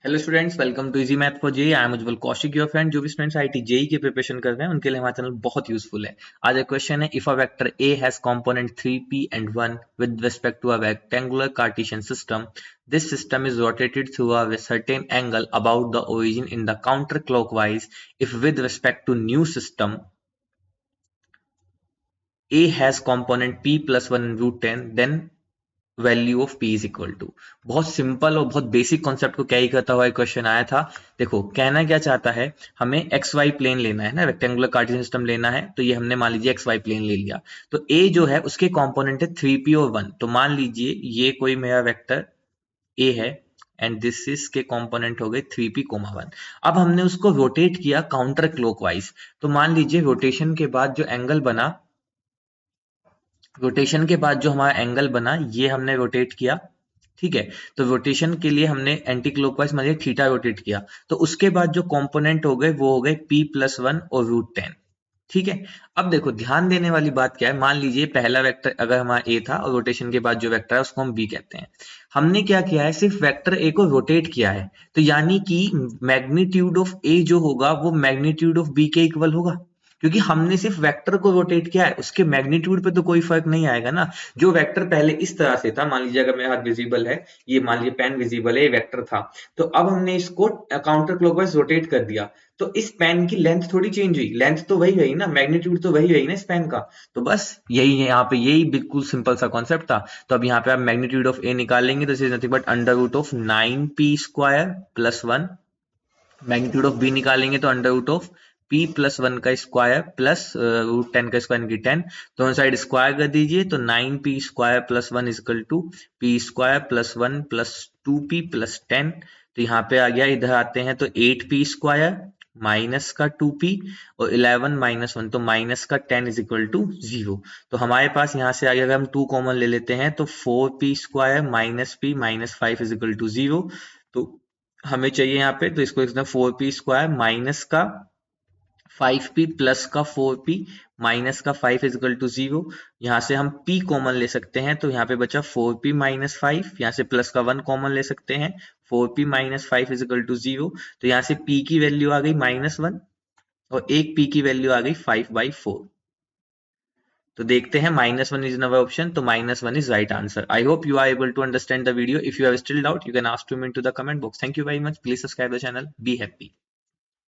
Hello students, welcome to easy math for JEE. I am Ujjwal Kaushik, your friend. जो भी students IIT JEE की preparation कर रहे हैं उनके लिए हमारा चैनल बहुत यूजफुल है। आज एक क्वेश्चन है, if a vector A has component 3p and 1 with respect to a rectangular Cartesian system, this system is rotated through a certain angle about the origin in the counterclockwise. If with respect to new system a has component p plus 1 root 10, then value of P is equal to. बहुत simple और बहुत basic concept को क्या ही करता हुआ एक question आया था। देखो कहना क्या चाहता है, हमें एक्स वाई प्लेन लेना है ना, रेक्टेंगुलर कार्टेशियन सिस्टम लेना है। तो ये हमने मान लीजिए एक्स वाई प्लेन ले लिया। तो ए जो है उसके कंपोनेंट है 3p और 1। तो मान लीजिए ये कोई मेरा वेक्टर ए है एंड दिस इज के कंपोनेंट हो गए 3p, 1। अब हमने उसको रोटेट किया काउंटर क्लॉकवाइज। तो मान लीजिए रोटेशन के बाद जो एंगल बना, रोटेशन के बाद जो हमारा एंगल बना ये हमने रोटेट किया। ठीक है, तो रोटेशन के लिए हमने एंटी क्लॉकवाइज मान लीजिए थीटा रोटेट किया। तो उसके बाद जो कंपोनेंट हो गए वो हो गए p प्लस 1 और रूट 10। ठीक है, अब देखो ध्यान देने वाली बात क्या है, मान लीजिए पहला वेक्टर अगर हमारा a था और रोटेशन के बाद जो वेक्टर है उसको हम b कहते हैं। हमने क्या किया है, सिर्फ वेक्टर a को रोटेट किया है। तो यानी कि मैग्नीट्यूड ऑफ a जो होगा वो मैग्नीट्यूड ऑफ b के इक्वल होगा, क्योंकि हमने सिर्फ वेक्टर को रोटेट किया है, उसके मैग्नीट्यूड पे तो कोई फर्क नहीं आएगा ना। जो वेक्टर पहले इस तरह से था, मान लीजिए अगर मेरा हाथ विजिबल है, ये मान लीजिए पेन विजिबल है, ये वेक्टर था। तो अब हमने इसको काउंटर क्लॉकवाइज रोटेट कर दिया। तो इस पेन की लेंथ थोड़ी चेंज हुई, लेंथ तो वही रही ना, मैग्नीट्यूड तो वही रही ना इस पेन का। तो बस यही है यहाँ पे, यही बिल्कुल सिंपल सा कॉन्सेप्ट था। तो अब यहाँ पे आप मैग्नीट्यूड ऑफ ए निकालेंगे तो this is nothing but under root of 9p square plus 1। Magnitude of B निकालेंगे तो under root of p plus 1 का स्क्वायर प्लस रूट 10 का स्क्वायर की 10। दोनों साइड स्क्वायर कर दीजिए तो 9p square plus 1 equal to p square plus 1 plus 2p plus 10। तो यहाँ पे आ गया, इधर आते हैं तो 8p स्क्वायर माइनस का 2p और 11 माइनस 1 तो माइनस का 10 इज इक्वल टू 0। तो हमारे पास यहाँ से आगे अगर हम 2 कॉमन ले लेते हैं तो 4p square minus p minus 5 is equal to 0। तो हमें चाहिए यहाँ पे, तो इसको इसमें 4p स्क्वायर माइनस का 5p प्लस का 4p माइनस का 5 इजकल टू 0। यहाँ से हम p कॉमन ले सकते हैं तो यहाँ पे बचा 4p माइनस 5, यहाँ से प्लस का 1 कॉमन ले सकते हैं, 4p माइनस 5 इजकल टू 0। तो यहाँ से p की वैल्यू आ गई -1 और एक p की वैल्यू आ गई 5/4। तो देखते हैं -1 इज अवर ऑप्शन, तो -1 is right answer. I hope you are able to understand the video. If you have still doubt you can ask to me to the comment box. Thank you very much, please subscribe the channel, be happy.